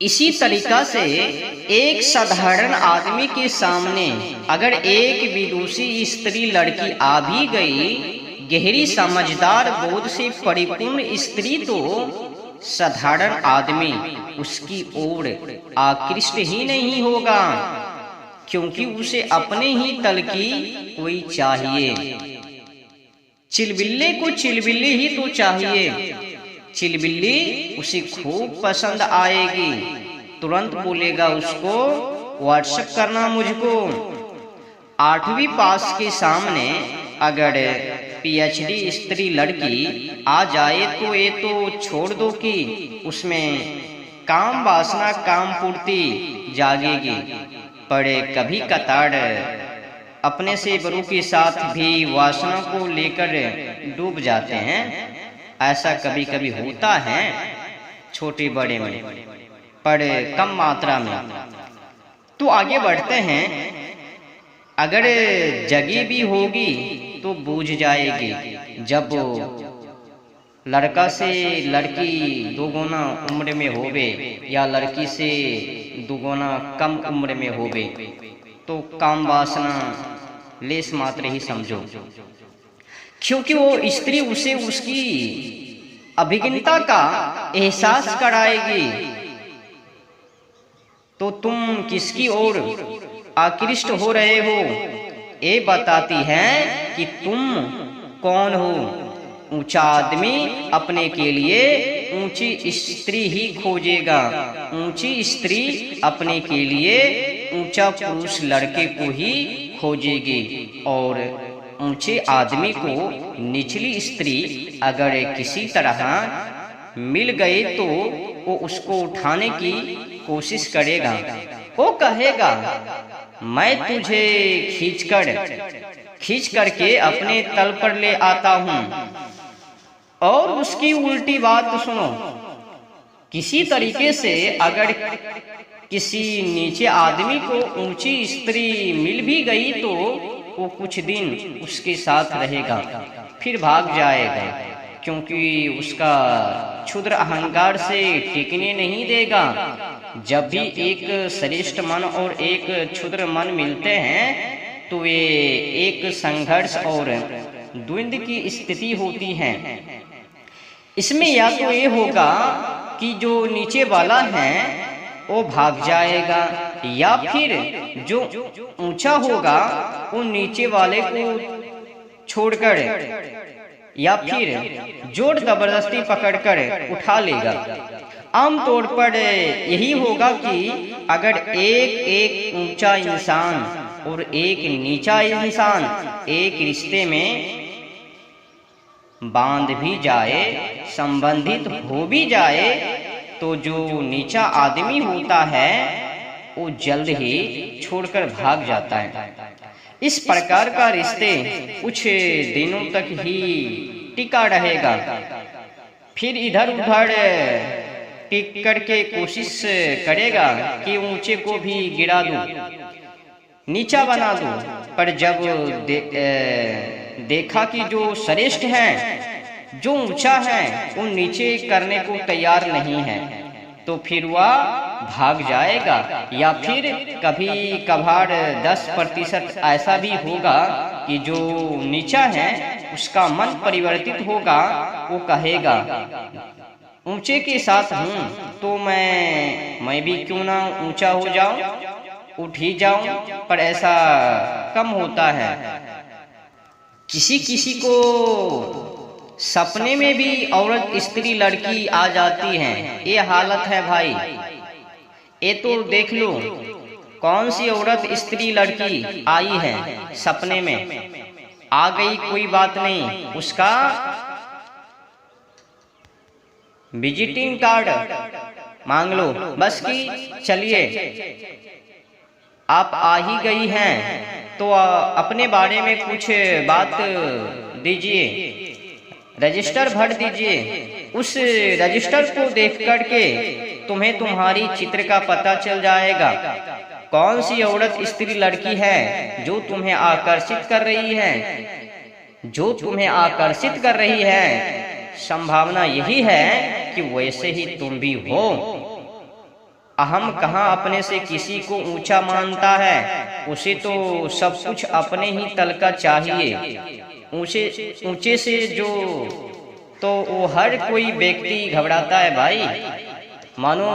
इसी तरीका से एक साधारण आदमी के सामने अगर एक विदुषी स्त्री लड़की आ भी गई, गहरी समझदार बोध से परिपूर्ण स्त्री, तो साधारण आदमी उसकी ओर आकृष्ट ही नहीं होगा, क्योंकि उसे अपने ही तल की कोई चाहिए। चिलबिल्ले को चिलबिल्ली ही तो चाहिए। चिलबिल्ली उसे खूब पसंद आएगी, तुरंत बोलेगा उसको व्हाट्सएप करना मुझको। 8वीं पास के सामने अगर पीएचडी स्त्री लड़की आ जाए तो ये तो छोड़ दो कि उसमें काम वासना काम पूर्ति जागेगी, पर कभी कतार अपने से बड़ों के साथ भी वासना को लेकर डूब जाते हैं। ऐसा कभी कभी होता है छोटे बड़े में, पर कम मात्रा में। तो आगे बढ़ते हैं। अगर जगी भी होगी तो बूझ जाएगी। जब लड़का से लड़की दोगुना उम्र में होवे या लड़की से दोगुना कम उम्र में होवे, तो काम वासना लेस मात्र ही समझो, क्योंकि वो स्त्री उसे उसकी अभिज्ञता का एहसास कराएगी। तो तुम किसकी ओर आकृष्ट हो रहे हो, ये बताती है कि तुम कौन हो। ऊंचा आदमी अपने के लिए ऊंची स्त्री ही खोजेगा, ऊंची स्त्री अपने के लिए ऊंचा पुरुष लड़के को ही खोजेगी, और ऊंचे आदमी को निचली स्त्री अगर किसी तरह मिल गए तो वो उसको उठाने की कोशिश करेगा। वो कहेगा मैं तुझे खींच करके अपने तल पर ले आता हूं। और उसकी उल्टी बात सुनो। किसी तरीके से अगर किसी नीचे आदमी को ऊंची स्त्री मिल भी गई तो वो कुछ दिन उसके साथ रहेगा, फिर भाग जाएगा, क्योंकि उसका क्षुद्र अहंकार से टिकने नहीं देगा। जब भी एक श्रेष्ठ मन और एक क्षुद्र मन मिलते हैं तो वे एक संघर्ष और द्वंद्व की स्थिति होती है। इसमें या तो ये होगा कि जो नीचे वाला है वो भाग जाएगा, या फिर जो ऊंचा होगा वो नीचे वाले को छोड़कर या फिर जोर जबरदस्ती पकड़कर उठा लेगा। आमतौर पर यही होगा कि अगर एक ऊंचा इंसान और एक नीचा इंसान एक रिश्ते में बांध भी जाए, संबंधित हो भी जाए, तो जो नीचा आदमी होता है वो जल्द ही छोड़कर भाग जाता है। इस प्रकार का रिश्ते कुछ दिनों तक ही टिका रहेगा, फिर इधर उधर टिक करके कोशिश करेगा कि ऊंचे को भी गिरा दूं, नीचा बना दूं। पर जब देखा कि जो श्रेष्ठ है, जो ऊंचा है, वो नीचे करने को तैयार नहीं है, तो फिर वह भाग जाएगा। या फिर कभी कभार 10% ऐसा भी होगा कि जो नीचा है उसका मन परिवर्तित होगा। वो कहेगा ऊंचे के साथ हूँ तो मैं भी क्यों ना ऊंचा हो जाऊं, उठ ही जाऊं। पर ऐसा कम होता है। किसी किसी को सपने में भी औरत स्त्री लड़की आ जाती है। ये हालत है भाई। ये तो देख लो कौन सी औरत स्त्री लड़की आई है सपने में। आ गई कोई बात नहीं, उसका विजिटिंग कार्ड मांग लो बस कि चलिए आप आ ही गई हैं तो अपने बारे में कुछ बात दीजिए, रजिस्टर भर दीजिए। उस रजिस्टर को देख करके तुम्हें तुम्हारी चित्र का पता चल जाएगा। कौन सी औरत स्त्री लड़की है जो तुम्हें आकर्षित कर रही है, जो तुम्हें आकर्षित कर रही है। संभावना यही है कि वैसे ही तुम भी हो। अहम कहाँ अपने से किसी को ऊंचा मानता है, उसे तो सब कुछ अपने ही तल का चाहिए। ऊंचे से जो तो वो हर कोई व्यक्ति घबराता है भाई। मानो